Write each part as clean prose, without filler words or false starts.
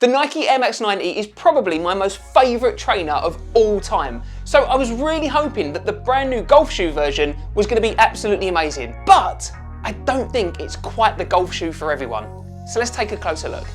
The Nike Air Max 90 is probably my most favourite trainer of all time, so I was really hoping that the brand new golf shoe version was going to be absolutely amazing, but I don't think it's quite the golf shoe for everyone. So let's take a closer look.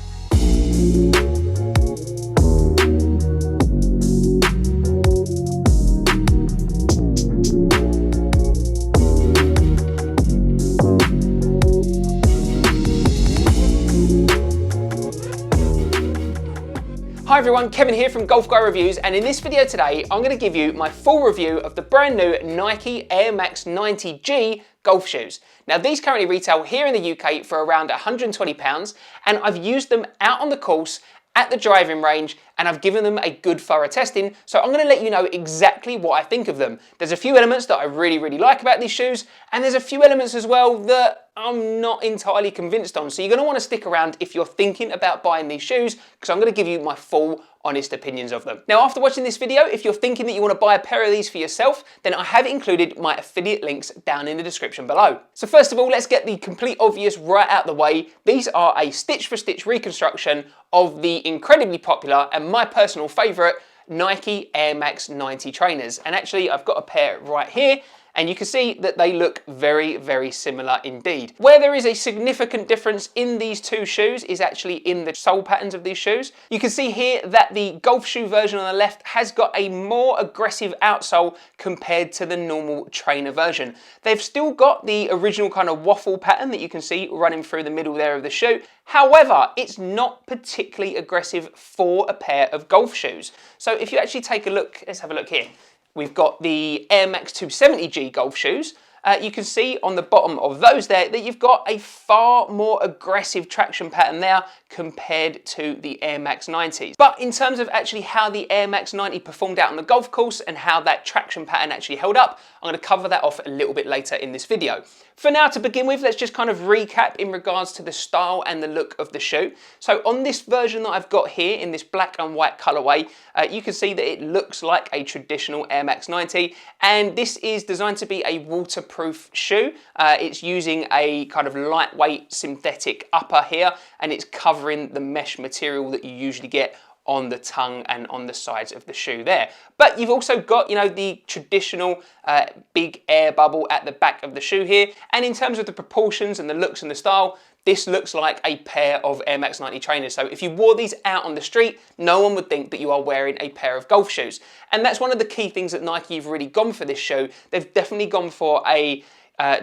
Hi everyone, Kevin here from Golf Guy Reviews, and in this video today I'm going to give you my full review of the brand new Nike Air Max 90G golf shoes. Now these currently retail here in the UK for around £120 and I've used them out on the course at the driving range and I've given them a good thorough testing, so I'm going to let you know exactly what I think of them. There's a few elements that I really like about these shoes, and there's a few elements as well that I'm not entirely convinced on, so you're going to want to stick around if you're thinking about buying these shoes, because I'm going to give you my full honest opinions of them. Now after watching this video, if you're thinking that you want to buy a pair of these for yourself, then I have included my affiliate links down in the description below. So first of all, let's get the complete obvious right out the way. These are a stitch for stitch reconstruction of the incredibly popular and my personal favourite Nike Air Max 90 trainers. And actually I've got a pair right here, and you can see that they look very similar indeed. Where there is a significant difference in these two shoes is actually in the sole patterns of these shoes. You can see here that the golf shoe version on the left has got a more aggressive outsole compared to the normal trainer version. They've still got the original kind of waffle pattern that you can see running through the middle there of the shoe. However, it's not particularly aggressive for a pair of golf shoes. So if you actually take a look, let's have a look here. We've got the Air Max 270G golf shoes. You can see on the bottom of those there that you've got a far more aggressive traction pattern there compared to the Air Max 90s. But in terms of actually how the Air Max 90 performed out on the golf course and how that traction pattern actually held up, I'm going to cover that off a little bit later in this video. For now, to begin with, let's just kind of recap in regards to the style and the look of the shoe. So on this version that I've got here in this black and white colorway, you can see that it looks like a traditional Air Max 90, and this is designed to be a waterproof shoe. It's using a kind of lightweight synthetic upper here, and it's covering the mesh material that you usually get on the tongue and on the sides of the shoe there. But you've also got, you know, the traditional big air bubble at the back of the shoe here. And in terms of the proportions and the looks and the style, this looks like a pair of Air Max 90 trainers. So if you wore these out on the street, no one would think that you are wearing a pair of golf shoes. And that's one of the key things that Nike have really gone for this shoe. They've definitely gone for a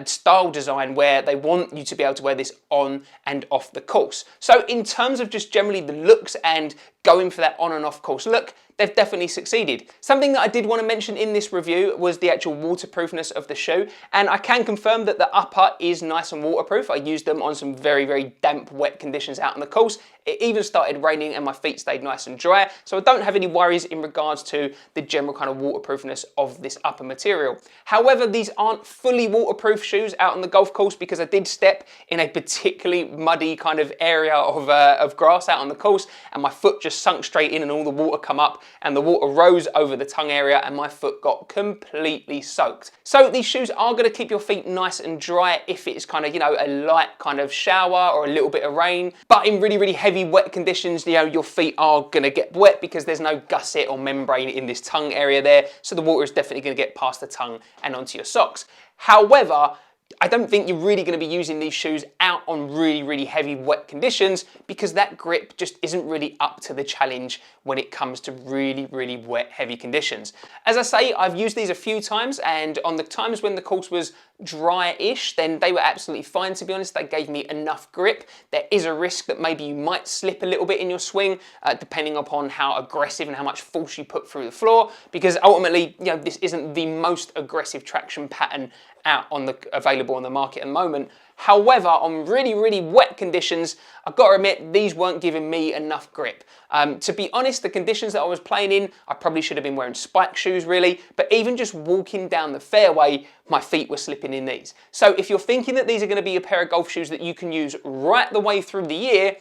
style design where they want you to be able to wear this on and off the course. So in terms of just generally the looks and going for that on and off course look, they've definitely succeeded. Something that I did want to mention in this review was the actual waterproofness of the shoe, and I can confirm that the upper is nice and waterproof. I used them on some very damp, wet conditions out on the course. It even started raining and my feet stayed nice and dry, so I don't have any worries in regards to the general kind of waterproofness of this upper material. However, these aren't fully waterproof shoes out on the golf course, because I did step in a particularly muddy kind of area of grass out on the course, and my foot just sunk straight in and all the water come up and the water rose over the tongue area and my foot got completely soaked. So these shoes are going to keep your feet nice and dry if it's kind of, you know, a light kind of shower or a little bit of rain. But in really heavy wet conditions, you know, your feet are going to get wet because there's no gusset or membrane in this tongue area there. So the water is definitely going to get past the tongue and onto your socks. However, I don't think you're really going to be using these shoes out on really heavy wet conditions, because that grip just isn't really up to the challenge when it comes to really wet heavy conditions. As I say, I've used these a few times, and on the times when the course was dry-ish, then they were absolutely fine, to be honest. They gave me enough grip. There is a risk that maybe you might slip a little bit in your swing, depending upon how aggressive and how much force you put through the floor, because ultimately, you know, this isn't the most aggressive traction pattern out on the available on the market at the moment. However, on really wet conditions, I've got to admit, these weren't giving me enough grip. To be honest, the conditions that I was playing in, I probably should have been wearing spike shoes really, but even just walking down the fairway, my feet were slipping in these. So if you're thinking that these are going to be a pair of golf shoes that you can use right the way through the year,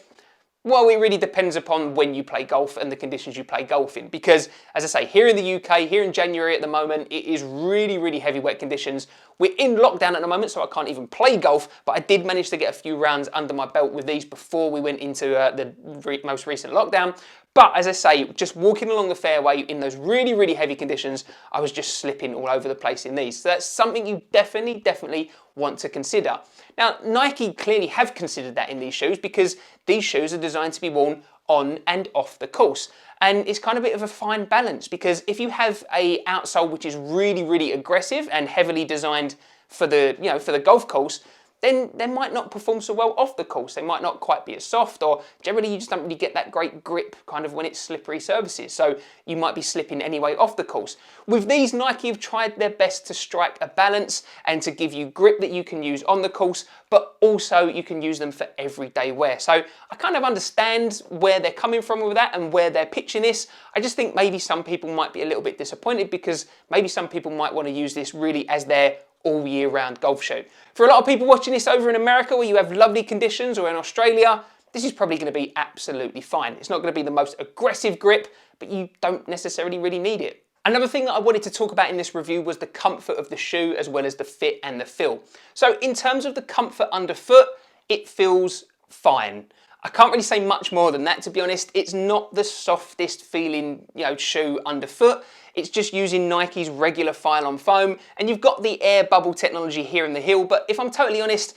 well, it really depends upon when you play golf and the conditions you play golf in. Because, as I say, here in the UK, here in January at the moment, it is really heavy wet conditions We're in lockdown at the moment, so I can't even play golf, but I did manage to get a few rounds under my belt with these before we went into the most recent lockdown. But as I say, just walking along the fairway in those really, really heavy conditions, I was just slipping all over the place in these. So that's something you definitely want to consider. Now, Nike clearly have considered that in these shoes because these shoes are designed to be worn on and off the course. And it's kind of a bit of a fine balance because if you have a outsole which is really, really aggressive and heavily designed for the, for the golf course, then they might not perform so well off the course. They might not quite be as soft, or generally you just don't really get that great grip kind of when it's slippery surfaces. So you might be slipping anyway off the course. With these, Nike have tried their best to strike a balance and to give you grip that you can use on the course, but also you can use them for everyday wear. So I kind of understand where they're coming from with that and where they're pitching this. I just think maybe some people might be a little bit disappointed because maybe some people might want to use this really as their all year round golf shoe. For a lot of people watching this over in America where you have lovely conditions, or in Australia, this is probably going to be absolutely fine. It's not going to be the most aggressive grip, but you don't necessarily really need it. Another thing that I wanted to talk about in this review was the comfort of the shoe as well as the fit and the feel. So in terms of the comfort underfoot, it feels fine. I can't really say much more than that, to be honest. It's not the softest feeling, shoe underfoot. It's just using Nike's regular Phylon foam, and you've got the air bubble technology here in the heel, but if I'm totally honest,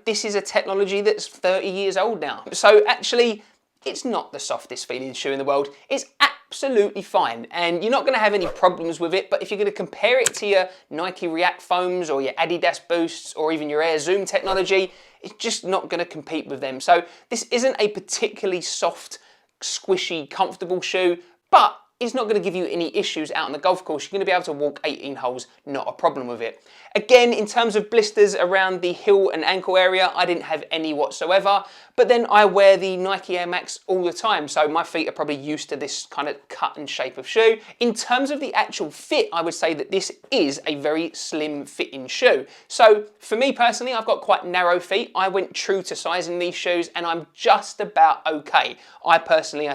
this is a technology that's 30 years old now. So actually, it's not the softest feeling shoe in the world. It's absolutely fine, and you're not going to have any problems with it, but if you're going to compare it to your Nike React foams or your Adidas Boosts or even your Air Zoom technology, it's just not going to compete with them. So this isn't a particularly soft, squishy, comfortable shoe, but it's not going to give you any issues out on the golf course. You're going to be able to walk 18 holes, not a problem with it. Again, in terms of blisters around the heel and ankle area, I didn't have any whatsoever, but then I wear the Nike Air Max all the time, so my feet are probably used to this kind of cut and shape of shoe. In terms of the actual fit, I would say that this is a very slim fitting shoe. So for me personally, I've got quite narrow feet. I went true to size in these shoes and I'm just about okay. I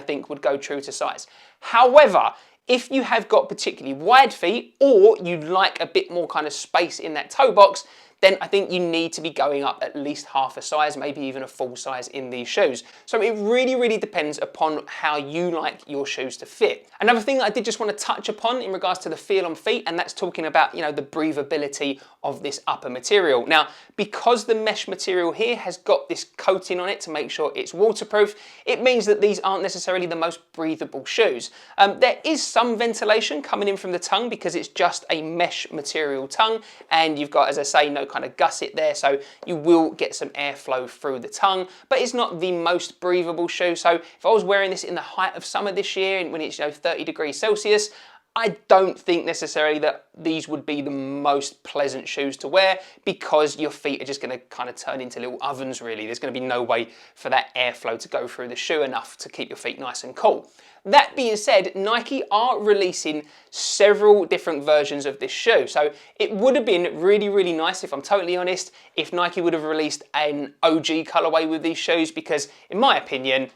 think would go true to size. However, if you have got particularly wide feet or you'd like a bit more kind of space in that toe box, then I think you need to be going up at least half a size, maybe even a full size in these shoes. So it really depends upon how you like your shoes to fit. Another thing that I did just want to touch upon in regards to the feel on feet, and that's talking about, the breathability of this upper material. Now, because the mesh material here has got this coating on it to make sure it's waterproof, it means that these aren't necessarily the most breathable shoes. There is some ventilation coming in from the tongue because it's just a mesh material tongue, and you've got, as I say, no kind of gusset there, so you will get some airflow through the tongue, but it's not the most breathable shoe. So if I was wearing this in the height of summer this year and when it's 30 degrees Celsius, I don't think necessarily that these would be the most pleasant shoes to wear because your feet are just going to kind of turn into little ovens really. There's going to be no way for that airflow to go through the shoe enough to keep your feet nice and cool. That being said, Nike are releasing several different versions of this shoe. So it would have been really nice, if I'm totally honest, if Nike would have released an OG colorway with these shoes because, in my opinion,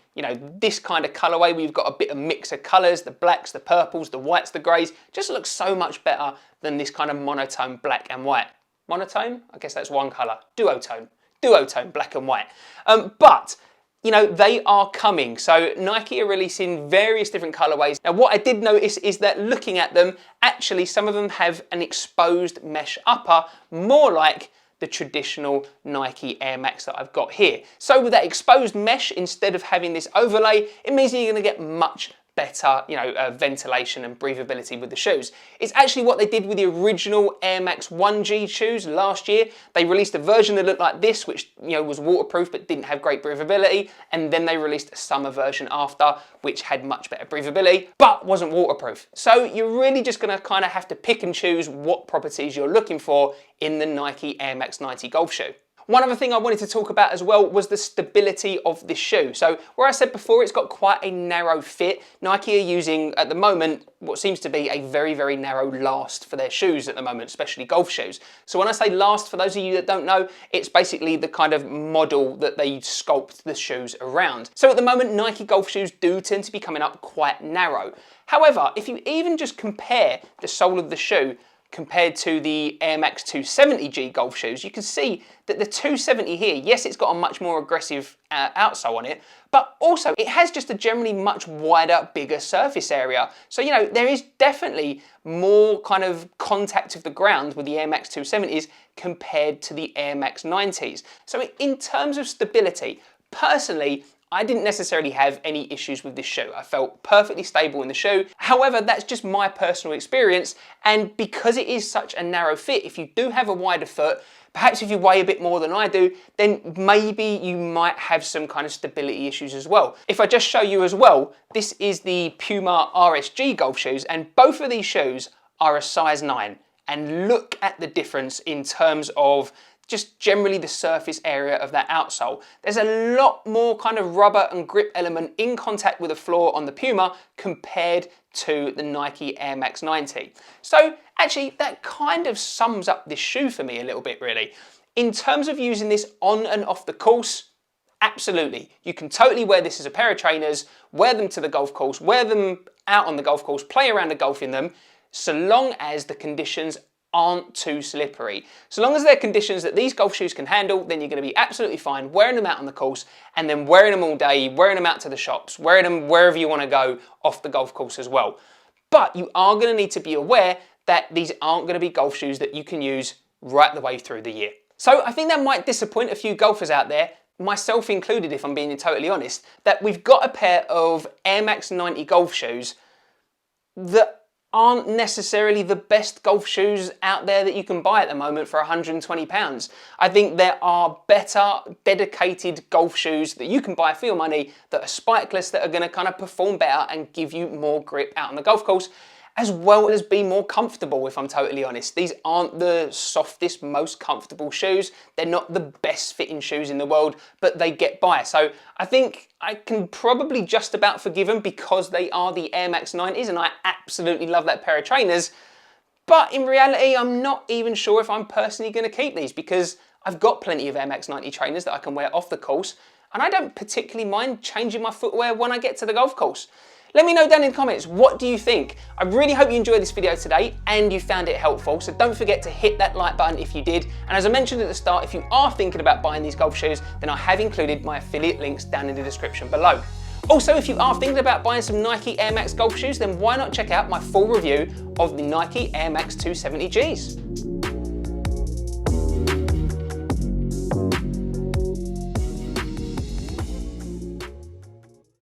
this kind of colorway where you've got a bit of mix of colors, the blacks, the purples, the whites, the grays, just looks so much better than this kind of monotone black and white. Monotone? I guess that's one color. Duotone, black and white. But they are coming. So Nike are releasing various different colorways. Now, what I did notice is that looking at them, actually some of them have an exposed mesh upper, more like the traditional Nike Air Max that I've got here. So with that exposed mesh, instead of having this overlay, it means that you're gonna get much better, ventilation and breathability with the shoes. It's actually what they did with the original Air Max 1G shoes last year. They released a version that looked like this, which was waterproof but didn't have great breathability, and then they released a summer version after, which had much better breathability but wasn't waterproof. So you're really just going to kind of have to pick and choose what properties you're looking for in the Nike Air Max 90 golf shoe. One other thing I wanted to talk about as well was the stability of this shoe. So where I said before it's got quite a narrow fit, Nike are using at the moment what seems to be a very narrow last for their shoes at the moment, especially golf shoes. So when I say last, for those of you that don't know, it's basically the kind of model that they sculpt the shoes around. So at the moment, Nike golf shoes do tend to be coming up quite narrow. However, if you even just compare the sole of the shoe compared to the Air Max 270G golf shoes, you can see that the 270 here, yes, it's got a much more aggressive outsole on it, but also it has just a generally much wider, bigger surface area. So, you know, there is definitely more kind of contact with the ground with the Air Max 270s compared to the Air Max 90s. So in terms of stability, personally, I didn't necessarily have any issues with this shoe. I felt perfectly stable in the shoe. However, that's just my personal experience. And because it is such a narrow fit, if you do have a wider foot, perhaps if you weigh a bit more than I do, then maybe you might have some kind of stability issues as well. If I just show you as well, this is the Puma RSG golf shoes, and both of these shoes are a size 9. And look at the difference in terms of just generally the surface area of that outsole. There's a lot more kind of rubber and grip element in contact with the floor on the Puma compared to the Nike Air Max 90. So actually that kind of sums up this shoe for me a little bit really. In terms of using this on and off the course, absolutely. You can totally wear this as a pair of trainers, wear them to the golf course, wear them out on the golf course, play around the golf in them, so long as the conditions aren't too slippery. So long as they're conditions that these golf shoes can handle, then you're going to be absolutely fine wearing them out on the course and then wearing them all day, wearing them out to the shops, wearing them wherever you want to go off the golf course as well. But you are going to need to be aware that these aren't going to be golf shoes that you can use right the way through the year. So I think that might disappoint a few golfers out there, myself included if I'm being totally honest, that we've got a pair of Air Max 90 golf shoes that aren't necessarily the best golf shoes out there that you can buy at the moment for £120. I think there are better dedicated golf shoes that you can buy for your money that are spikeless, that are going to kind of perform better and give you more grip out on the golf course, as well as be more comfortable, if I'm totally honest. These aren't the softest, most comfortable shoes. They're not the best fitting shoes in the world, but they get by. So I think I can probably just about forgive them because they are the Air Max 90s and I absolutely love that pair of trainers. But in reality, I'm not even sure if I'm personally going to keep these because I've got plenty of Air Max 90 trainers that I can wear off the course and I don't particularly mind changing my footwear when I get to the golf course. Let me know down in the comments, what do you think? I really hope you enjoyed this video today and you found it helpful, so don't forget to hit that like button if you did. And as I mentioned at the start, if you are thinking about buying these golf shoes, then I have included my affiliate links down in the description below. Also, if you are thinking about buying some Nike Air Max golf shoes, then why not check out my full review of the Nike Air Max 270Gs.